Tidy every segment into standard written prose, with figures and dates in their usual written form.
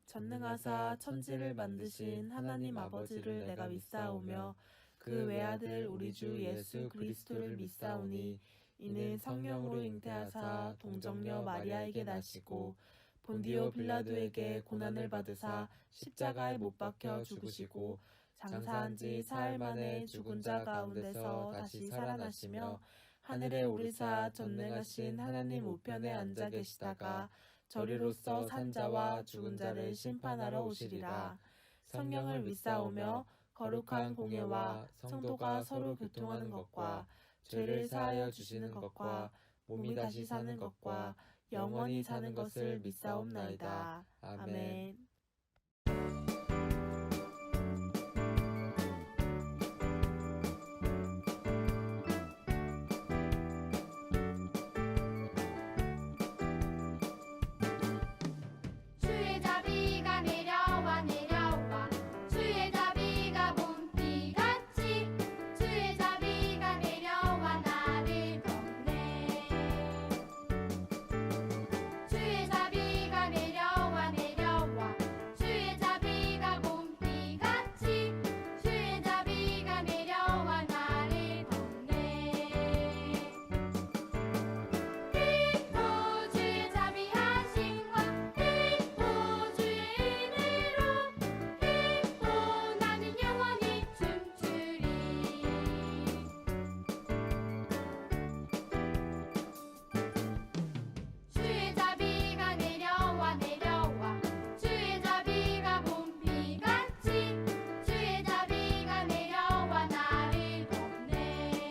전능하사 천지를 만드신 하나님 아버지를 내가 믿사오며 그 외아들 우리 주 예수 그리스도를 믿사오니 이는 성령으로 잉태하사 동정녀 마리아에게 나시고 본디오 빌라도에게 고난을 받으사 십자가에 못 박혀 죽으시고 장사한 지 사흘 만에 죽은 자 가운데서 다시 살아나시며 하늘에 오르사 전능하신 하나님 우편에 앉아 계시다가 저리로서 산 자와 죽은 자를 심판하러 오시리라. 성령을 믿사오며 거룩한 공예와 성도가 서로 교통하는 것과 죄를 사하여 주시는 것과 몸이 다시 사는 것과 영원히 사는 것을 믿사옵나이다. 아멘. 주의 자비가 내려와 내려와 주의 자비가 봄비같이 주의 자비가 내려와 나를 덮네 주의 자비가 내려와 내려와 주의 자비가 봄비같이 주의 자비가 내려와 나를 덮네 주의 자비하심과 주의 은혜로 나는 영원히 춤추리 주의 자비가 내려와 내려와 주의 자비가 봄비같이 주의 자비가 내려와 나를 덮네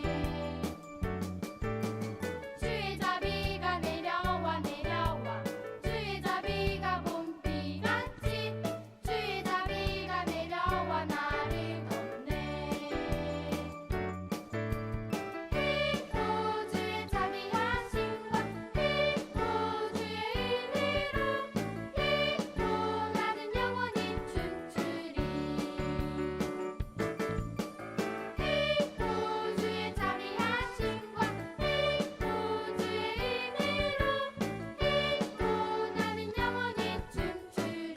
주의 자비가 내려와 내려와 주의 자비가 봄비같이 주의 자비가 내려와 나를 덮네 주의 자비하심과 주의 은혜로 나는 영원히 춤추리 주의 자비하심과 주의 은혜로 나는 영원히 춤추리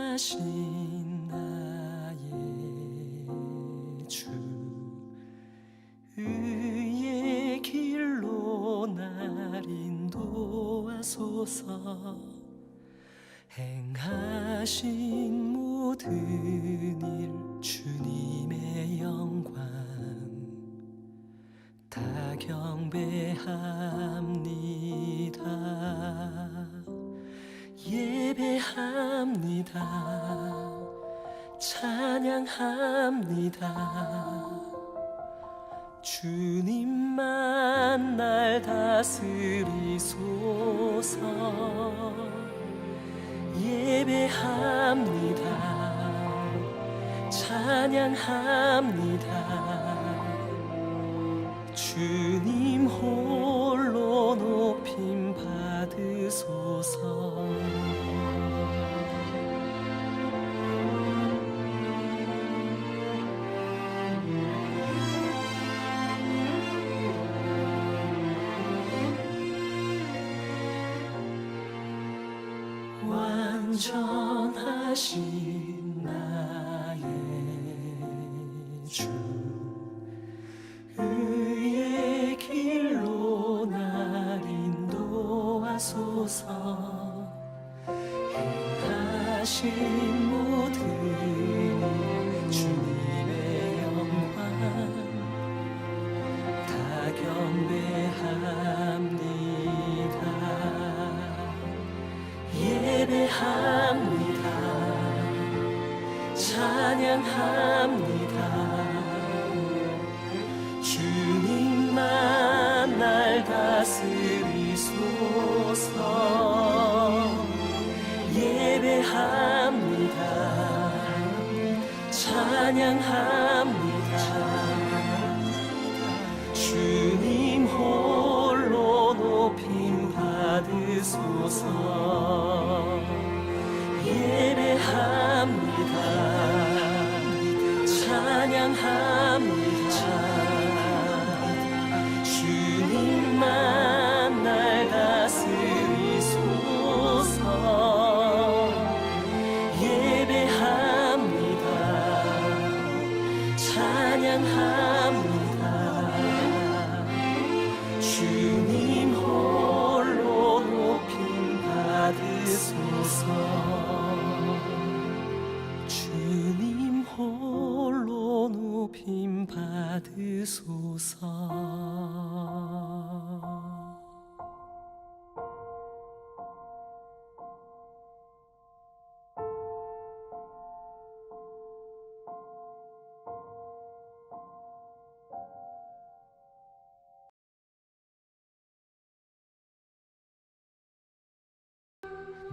완전하신 나의 주 의의 길로 날 인도하소서 행하신 모든 일 주님의 영광 다 경배합니다 예배합니다 찬양합니다 주님만 날 다스리소서 예배합니다 찬양합니다 주님 홀로 높임 받으소서 완전하신 나의 주 의의 길로 날 인도하소서 행하신 모든 주님의 영광 다 경배합니다 예배합니다 찬양합니다 찬양합니다. 주님만 날 다스리소서. 예배합니다. 찬양합니다. 주님 홀로 높임 받으소서. 주님 홀로 높임 받으소서.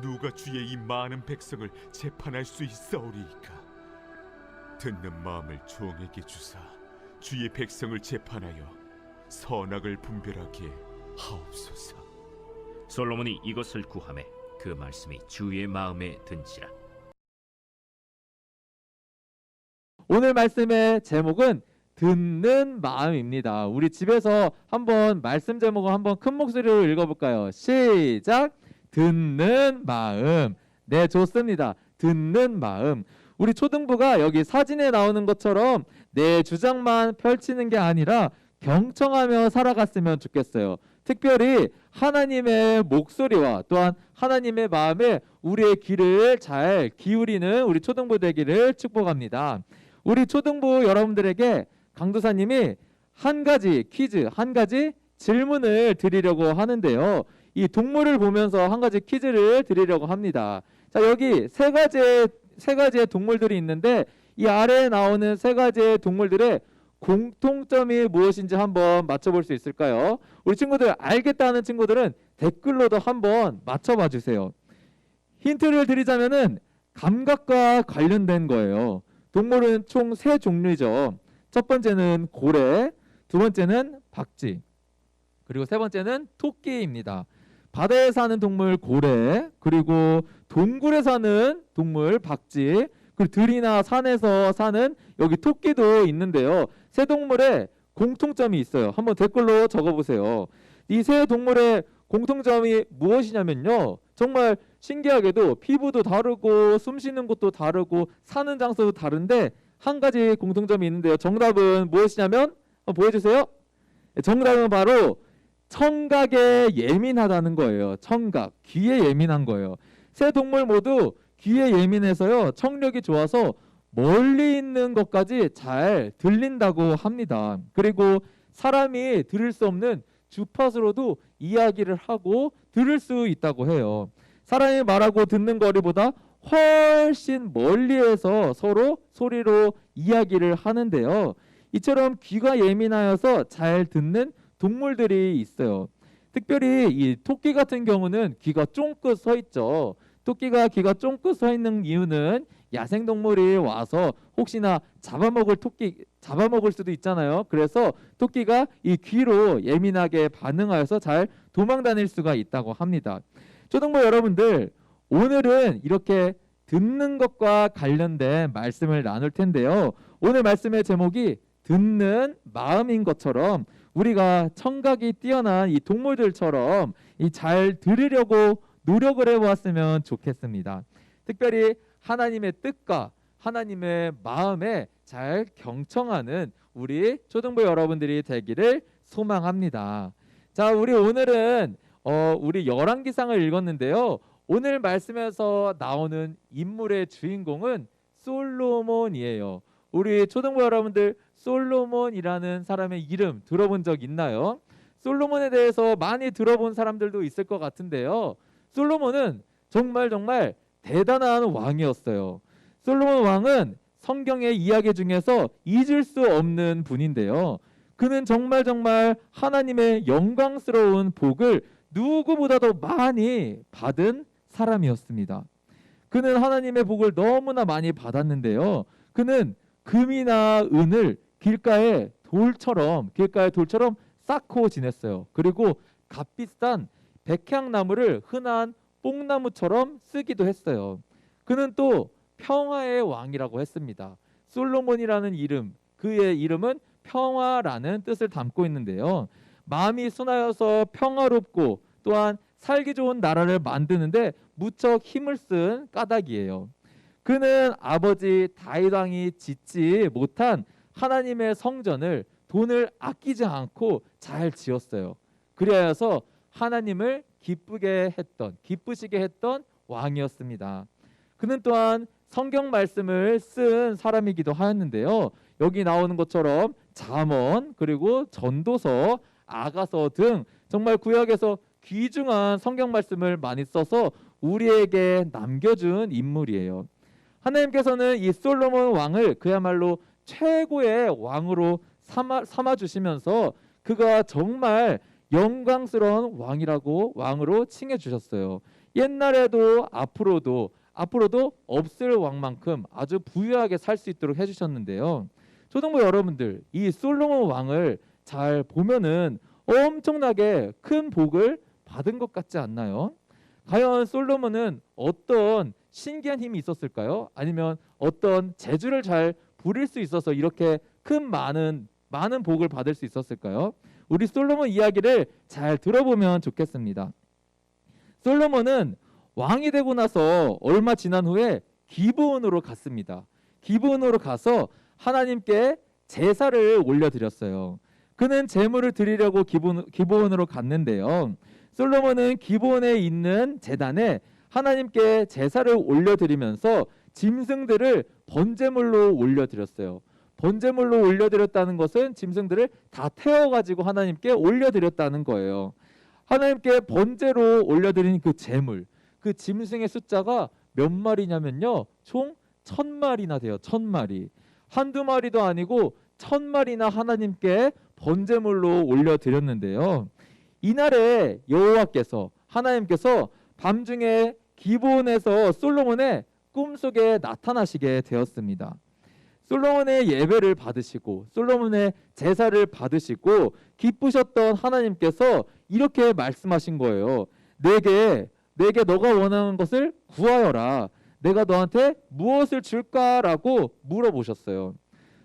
누가 주의 이 많은 백성을 재판할 수 있사오리이까? 듣는 마음을 종에게 주사 주의 백성을 재판하여 선악을 분별하게 하옵소서. 솔로몬이 이것을 구하매 그 말씀이 주의 마음에 든지라. 오늘 말씀의 제목은 듣는 마음입니다. 우리 집에서 한번 말씀 제목을 한번 큰 목소리로 읽어볼까요? 시작! 듣는 마음. 네, 좋습니다. 듣는 마음. 우리 초등부가 여기 사진에 나오는 것처럼 내 주장만 펼치는 게 아니라 경청하며 살아갔으면 좋겠어요. 특별히 하나님의 목소리와 또한 하나님의 마음에 우리의 귀를 잘 기울이는 우리 초등부 되기를 축복합니다. 우리 초등부 여러분들에게 강도사님이 한 가지 퀴즈, 한 가지 질문을 드리려고 하는데요. 이 동물을 보면서 한 가지 퀴즈를 드리려고 합니다. 자, 여기 세 가지의 동물들이 있는데 이 아래에 나오는 세 가지의 동물들의 공통점이 무엇인지 한번 맞춰볼 수 있을까요? 우리 친구들 알겠다는 친구들은 댓글로도 한번 맞춰봐 주세요. 힌트를 드리자면은 감각과 관련된 거예요. 동물은 총 3종류죠. 첫 번째는 고래, 두 번째는 박쥐, 그리고 세 번째는 토끼입니다. 바다에 사는 동물 고래, 그리고 동굴에 사는 동물 박쥐, 그리고 들이나 산에서 사는 여기 토끼도 있는데요. 세 동물의 공통점이 있어요. 한번 댓글로 적어보세요. 이 세 동물의 공통점이 무엇이냐면요. 정말 신기하게도 피부도 다르고 숨쉬는 곳도 다르고 사는 장소도 다른데 한 가지 공통점이 있는데요. 정답은 무엇이냐면 보여주세요. 정답은 바로 청각에 예민하다는 거예요. 청각, 귀에 예민한 거예요. 세 동물 모두 귀에 예민해서요. 청력이 좋아서 멀리 있는 것까지 잘 들린다고 합니다. 그리고 사람이 들을 수 없는 주파수로도 이야기를 하고 들을 수 있다고 해요. 사람이 말하고 듣는 거리보다 훨씬 멀리에서 서로 소리로 이야기를 하는데요. 이처럼 귀가 예민하여서 잘 듣는 동물들이 있어요. 특별히 이 토끼 같은 경우는 귀가 쫑긋 서 있죠. 토끼가 귀가 쫑긋 서 있는 이유는 야생동물이 와서 혹시나 잡아먹을 수도 있잖아요. 그래서 토끼가 이 귀로 예민하게 반응하여서 잘 도망 다닐 수가 있다고 합니다. 초등부 여러분들, 오늘은 이렇게 듣는 것과 관련된 말씀을 나눌 텐데요. 오늘 말씀의 제목이 듣는 마음인 것처럼 우리가 청각이 뛰어난 이 동물들처럼 이 잘 들으려고 노력을 해보았으면 좋겠습니다. 특별히 하나님의 뜻과 하나님의 마음에 잘 경청하는 우리 초등부 여러분들이 되기를 소망합니다. 자, 우리 오늘은 우리 열왕기상을 읽었는데요. 오늘 말씀에서 나오는 인물의 주인공은 솔로몬이에요. 우리 초등부 여러분들 솔로몬이라는 사람의 이름 들어본 적 있나요? 솔로몬에 대해서 많이 들어본 사람들도 있을 것 같은데요. 솔로몬은 정말 대단한 왕이었어요. 솔로몬 왕은 성경의 이야기 중에서 잊을 수 없는 분인데요. 그는 정말 하나님의 영광스러운 복을 누구보다도 많이 받은 사람이었습니다. 그는 하나님의 복을 너무나 많이 받았는데요. 그는 금이나 은을 길가의 돌처럼 쌓고 지냈어요. 그리고 값비싼 백향나무를 흔한 뽕나무처럼 쓰기도 했어요. 그는 또 평화의 왕이라고 했습니다. 솔로몬이라는 이름, 그의 이름은 평화라는 뜻을 담고 있는데요. 마음이 순하여서 평화롭고 또한 살기 좋은 나라를 만드는데 무척 힘을 쓴 까닭이에요. 그는 아버지 다윗 왕이 짓지 못한 하나님의 성전을 돈을 아끼지 않고 잘 지었어요. 그리하여서 하나님을 기쁘시게 했던 왕이었습니다. 그는 또한 성경 말씀을 쓴 사람이기도 하였는데요. 여기 나오는 것처럼 잠언 그리고 전도서, 아가서 등 정말 구약에서 귀중한 성경 말씀을 많이 써서 우리에게 남겨준 인물이에요. 하나님께서는 이 솔로몬 왕을 그야말로 최고의 왕으로 삼아 주시면서 그가 정말 영광스러운 왕으로 칭해 주셨어요. 옛날에도 앞으로도 없을 왕만큼 아주 부유하게 살 수 있도록 해주셨는데요. 초등부 여러분들, 이 솔로몬 왕을 잘 보면은 엄청나게 큰 복을 받은 것 같지 않나요? 과연 솔로몬은 어떤 신기한 힘이 있었을까요? 아니면 어떤 재주를 잘 부릴 수 있어서 이렇게 많은 복을 받을 수 있었을까요? 우리 솔로몬 이야기를 잘 들어보면 좋겠습니다. 솔로몬은 왕이 되고 나서 얼마 지난 후에 기브온으로 갔습니다. 기브온으로 가서 하나님께 제사를 올려드렸어요. 그는 제물을 드리려고 기브온으로 갔는데요. 솔로몬은 기브온에 있는 제단에 하나님께 제사를 올려드리면서 짐승들을 번제물로 올려드렸어요. 번제물로 올려드렸다는 것은 짐승들을 다 태워가지고 하나님께 올려드렸다는 거예요. 하나님께 번제로 올려드린 그 제물, 그 짐승의 숫자가 몇 마리냐면요, 총 1000마리나 돼요. 1000마리. 한두 마리도 아니고 1000마리나 하나님께 번제물로 올려드렸는데요. 이날에 여호와께서, 하나님께서 밤중에 기브온에서 솔로몬의 꿈속에 나타나시게 되었습니다. 솔로몬의 예배를 받으시고 솔로몬의 제사를 받으시고 기쁘셨던 하나님께서 이렇게 말씀하신 거예요. 내게 너가 원하는 것을 구하여라. 내가 너한테 무엇을 줄까라고 물어보셨어요.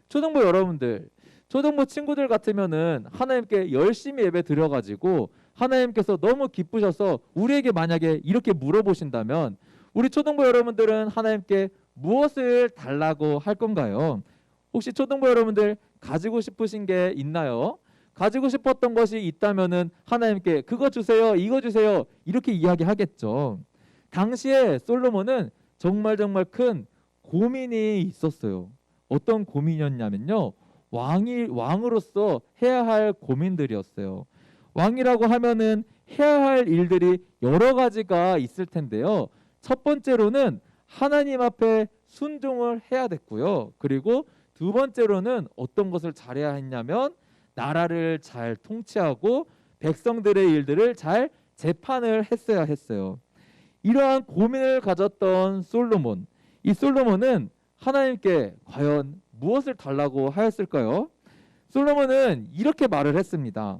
초등부 여러분들, 초등부 친구들 같으면은 하나님께 열심히 예배 드려가지고 하나님께서 너무 기쁘셔서 우리에게 만약에 이렇게 물어보신다면 우리 초등부 여러분들은 하나님께 무엇을 달라고 할 건가요? 혹시 초등부 여러분들 가지고 싶으신 게 있나요? 가지고 싶었던 것이 있다면은 하나님께 그거 주세요, 이거 주세요 이렇게 이야기하겠죠. 당시에 솔로몬은 정말 큰 고민이 있었어요. 어떤 고민이었냐면요, 왕으로서 해야 할 고민들이었어요. 왕이라고 하면은 해야 할 일들이 여러 가지가 있을 텐데요. 첫 번째로는 하나님 앞에 순종을 해야 됐고요. 그리고 두 번째로는 어떤 것을 잘해야 했냐면 나라를 잘 통치하고 백성들의 일들을 잘 재판을 했어야 했어요. 이러한 고민을 가졌던 솔로몬, 이 솔로몬은 하나님께 과연 무엇을 달라고 하였을까요? 솔로몬은 이렇게 말을 했습니다.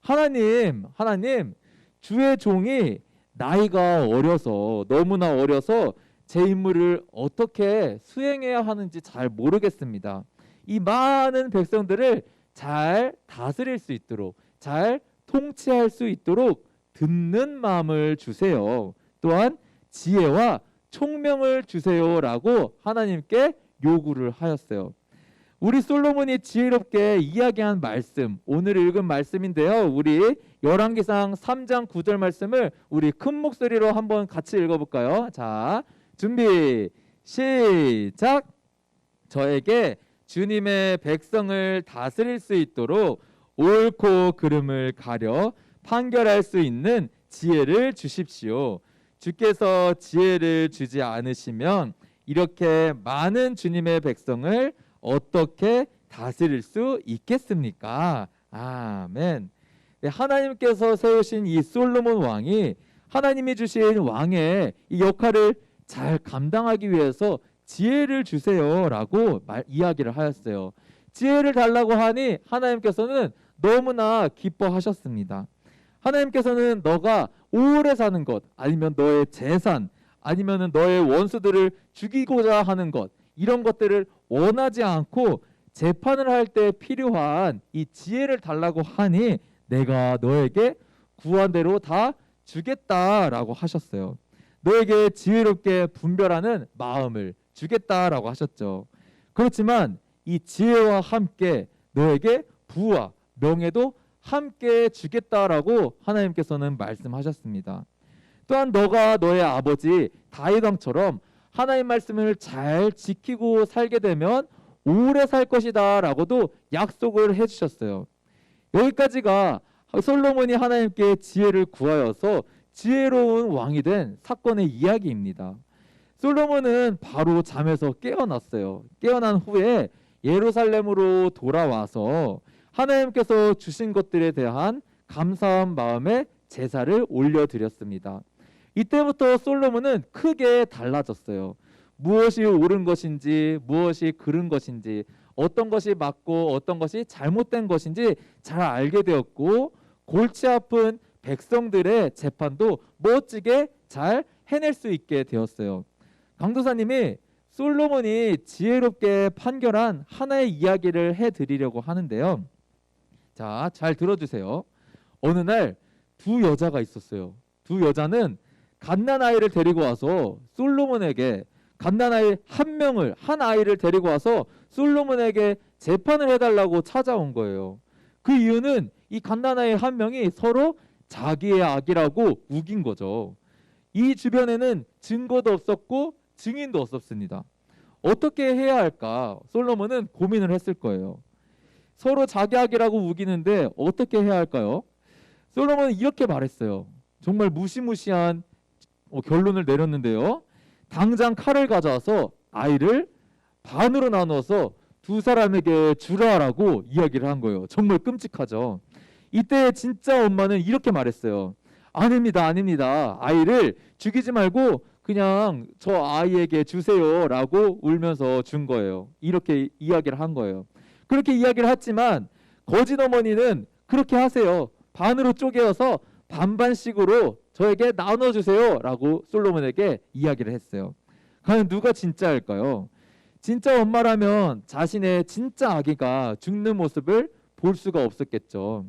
하나님, 주의 종이 나이가 어려서, 너무나 어려서 제 임무를 어떻게 수행해야 하는지 잘 모르겠습니다. 이 많은 백성들을 잘 다스릴 수 있도록, 잘 통치할 수 있도록 듣는 마음을 주세요. 또한 지혜와 총명을 주세요라고 하나님께 요구를 하였어요. 우리 솔로몬이 지혜롭게 이야기한 말씀, 오늘 읽은 말씀인데요. 우리 열왕기상 3장 9절 말씀을 우리 큰 목소리로 한번 같이 읽어볼까요? 자, 준비, 시작! 저에게 주님의 백성을 다스릴 수 있도록 옳고 그름을 가려 판결할 수 있는 지혜를 주십시오. 주께서 지혜를 주지 않으시면 이렇게 많은 주님의 백성을 어떻게 다스릴 수 있겠습니까? 아멘. 네, 하나님께서 세우신 이 솔로몬 왕이 하나님이 주신 왕의 이 역할을 잘 감당하기 위해서 지혜를 주세요라고 이야기를 하였어요. 지혜를 달라고 하니 하나님께서는 너무나 기뻐하셨습니다. 하나님께서는 너가 오래 사는 것, 아니면 너의 재산, 아니면 너의 원수들을 죽이고자 하는 것, 이런 것들을 원하지 않고 재판을 할 때 필요한 이 지혜를 달라고 하니 내가 너에게 구한 대로 다 주겠다라고 하셨어요. 너에게 지혜롭게 분별하는 마음을 주겠다라고 하셨죠. 그렇지만 이 지혜와 함께 너에게 부와 명예도 함께 주겠다라고 하나님께서는 말씀하셨습니다. 또한 너가 너의 아버지 다윗 왕처럼 하나님 말씀을 잘 지키고 살게 되면 오래 살 것이다 라고도 약속을 해주셨어요. 여기까지가 솔로몬이 하나님께 지혜를 구하여서 지혜로운 왕이 된 사건의 이야기입니다. 솔로몬은 바로 잠에서 깨어났어요. 깨어난 후에 예루살렘으로 돌아와서 하나님께서 주신 것들에 대한 감사한 마음에 제사를 올려드렸습니다. 이때부터 솔로몬은 크게 달라졌어요. 무엇이 옳은 것인지 무엇이 그른 것인지 어떤 것이 맞고 어떤 것이 잘못된 것인지 잘 알게 되었고 골치 아픈 백성들의 재판도 멋지게 잘 해낼 수 있게 되었어요. 강도사님이 솔로몬이 지혜롭게 판결한 하나의 이야기를 해드리려고 하는데요. 자, 잘 들어주세요. 어느 날 두 여자가 있었어요. 두 여자는 갓난아이를 데리고 와서 솔로몬에게 갓난아이 한 아이를 데리고 와서 솔로몬에게 재판을 해달라고 찾아온 거예요. 그 이유는 이 갓난아이 한 명이 서로 자기의 아기라고 우긴 거죠. 이 주변에는 증거도 없었고 증인도 없었습니다. 어떻게 해야 할까? 솔로몬은 고민을 했을 거예요. 서로 자기 아기라고 우기는데 어떻게 해야 할까요? 솔로몬은 이렇게 말했어요. 정말 무시무시한 결론을 내렸는데요. 당장 칼을 가져와서 아이를 반으로 나누어서 두 사람에게 주라라고 이야기를 한 거예요. 정말 끔찍하죠. 이때 진짜 엄마는 이렇게 말했어요. 아닙니다. 아이를 죽이지 말고 그냥 저 아이에게 주세요라고 울면서 준 거예요. 이렇게 이야기를 한 거예요. 그렇게 이야기를 했지만 거짓 어머니는 그렇게 하세요. 반으로 쪼개어서 반반씩으로 저에게 나눠주세요라고 솔로몬에게 이야기를 했어요. 과연 누가 진짜일까요? 진짜 엄마라면 자신의 진짜 아기가 죽는 모습을 볼 수가 없었겠죠.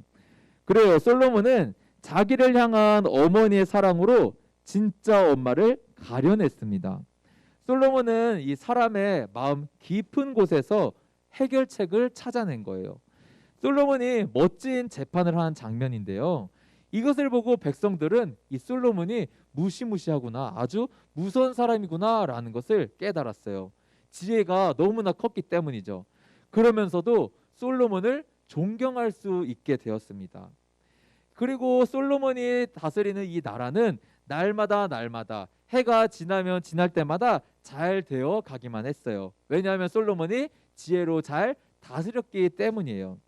그래요. 솔로몬은 자기를 향한 어머니의 사랑으로 진짜 엄마를 가려냈습니다. 솔로몬은 이 사람의 마음 깊은 곳에서 해결책을 찾아낸 거예요. 솔로몬이 멋진 재판을 한 장면인데요. 이것을 보고 백성들은 이 솔로몬이 무시무시하구나, 아주 무서운 사람이구나 라는 것을 깨달았어요. 지혜가 너무나 컸기 때문이죠. 그러면서도 솔로몬을 존경할 수 있게 되었습니다. 그리고 솔로몬이 다스리는 이 나라는 날마다 해가 지나면 지날 때마다 잘 되어 가기만 했어요. 왜냐하면 솔로몬이 지혜로 잘 다스렸기 때문이에요.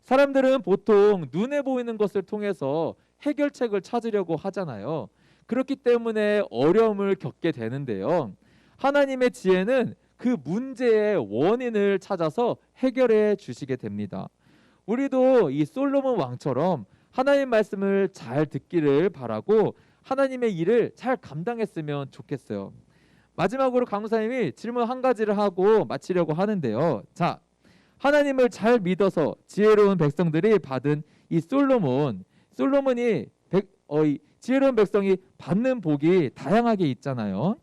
사람들은 보통 눈에 보이는 것을 통해서 해결책을 찾으려고 하잖아요. 그렇기 때문에 어려움을 겪게 되는데요. 하나님의 지혜는 그 문제의 원인을 찾아서 해결해 주시게 됩니다. 우리도 이 솔로몬 왕처럼 하나님 말씀을 잘 듣기를 바라고 하나님의 일을 잘 감당했으면 좋겠어요. 마지막으로 강사님이 질문 한 가지를 하고 마치려고 하는데요. 자, 하나님을 잘 믿어서 지혜로운 백성들이 받은 이 솔로몬이 지혜로운 백성이 받는 복이 다양하게 있잖아요.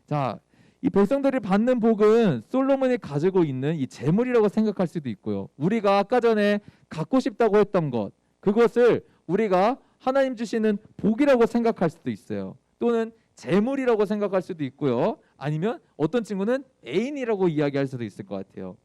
자, 이 백성들이 받는 복은 솔로몬이 가지고 있는 이 재물이라고 생각할 수도 있고요. 우리가 아까 전에 갖고 싶다고 했던 것, 그것을 우리가 하나님 주시는 복이라고 생각할 수도 있어요. 또는 재물이라고 생각할 수도 있고요. 아니면 어떤 친구는 애인이라고 이야기할 수도 있을 것 같아요.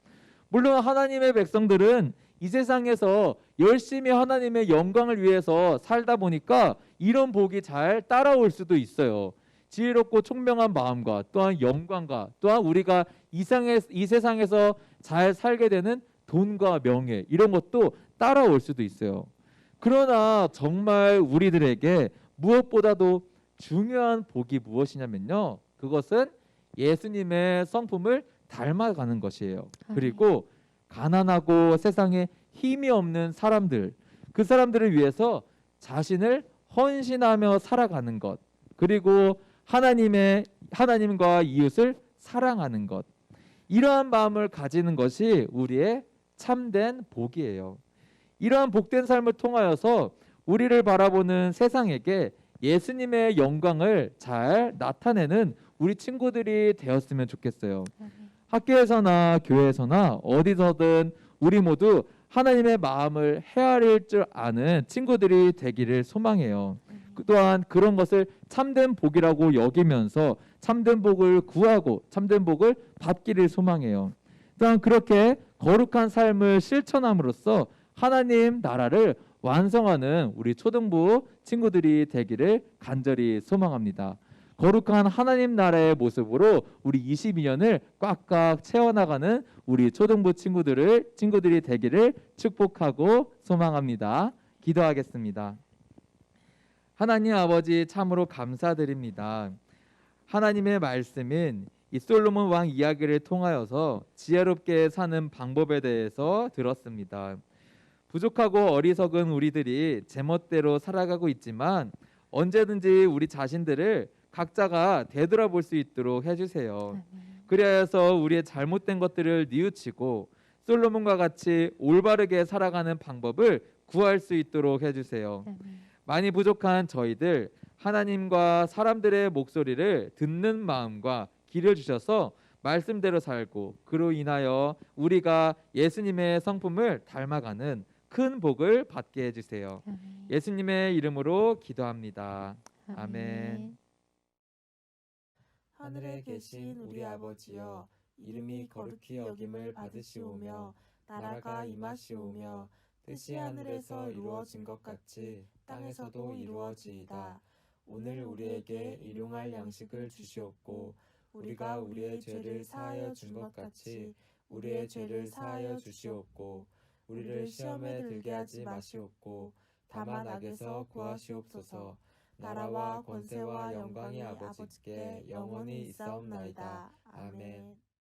물론 하나님의 백성들은 이 세상에서 열심히 하나님의 영광을 위해서 살다 보니까 이런 복이 잘 따라올 수도 있어요. 지혜롭고 총명한 마음과 또한 영광과 또한 우리가 이 세상에서 잘 살게 되는 돈과 명예, 이런 것도 따라올 수도 있어요. 그러나 정말 우리들에게 무엇보다도 중요한 복이 무엇이냐면요, 그것은 예수님의 성품을 닮아가는 것이에요. 그리고 가난하고 세상에 힘이 없는 사람들, 그 사람들을 위해서 자신을 헌신하며 살아가는 것, 그리고 하나님과 이웃을 사랑하는 것, 이러한 마음을 가지는 것이 우리의 참된 복이에요. 이러한 복된 삶을 통하여서 우리를 바라보는 세상에게 예수님의 영광을 잘 나타내는 우리 친구들이 되었으면 좋겠어요. 학교에서나 교회에서나 어디서든 우리 모두 하나님의 마음을 헤아릴 줄 아는 친구들이 되기를 소망해요. 또한 그런 것을 참된 복이라고 여기면서 참된 복을 구하고 참된 복을 받기를 소망해요. 또한 그렇게 거룩한 삶을 실천함으로써 하나님 나라를 완성하는 우리 초등부 친구들이 되기를 간절히 소망합니다. 거룩한 하나님 나라의 모습으로 우리 22년을 꽉꽉 채워나가는 우리 초등부 친구들이 되기를 축복하고 소망합니다. 기도하겠습니다. 하나님 아버지 참으로 감사드립니다. 하나님의 말씀인 이 솔로몬 왕 이야기를 통하여서 지혜롭게 사는 방법에 대해서 들었습니다. 부족하고 어리석은 우리들이 제멋대로 살아가고 있지만 언제든지 우리 자신들을 각자가 되돌아볼 수 있도록 해주세요. 그리하여서 우리의 잘못된 것들을 뉘우치고 솔로몬과 같이 올바르게 살아가는 방법을 구할 수 있도록 해주세요. 많이 부족한 저희들 하나님과 사람들의 목소리를 듣는 마음과 길을 주셔서 말씀대로 살고 그로 인하여 우리가 예수님의 성품을 닮아가는 큰 복을 받게 해주세요. 예수님의 이름으로 기도합니다. 아멘. 하늘에 계신 우리 아버지여, 이름이 거룩히 여김을 받으시오며 나라가 임하시오며 뜻이 하늘에서 이루어진 것 같이 땅에서도 이루어지이다. 오늘 우리에게 일용할 양식을 주시옵고 우리가 우리의 죄를 사하여 준 것 같이 우리의 죄를 사하여 주시옵고 우리를 시험에 들게 하지 마시옵고 다만 악에서 구하시옵소서. 나라와 권세와 영광이 아버지께 영원히 있사옵나이다. 아멘.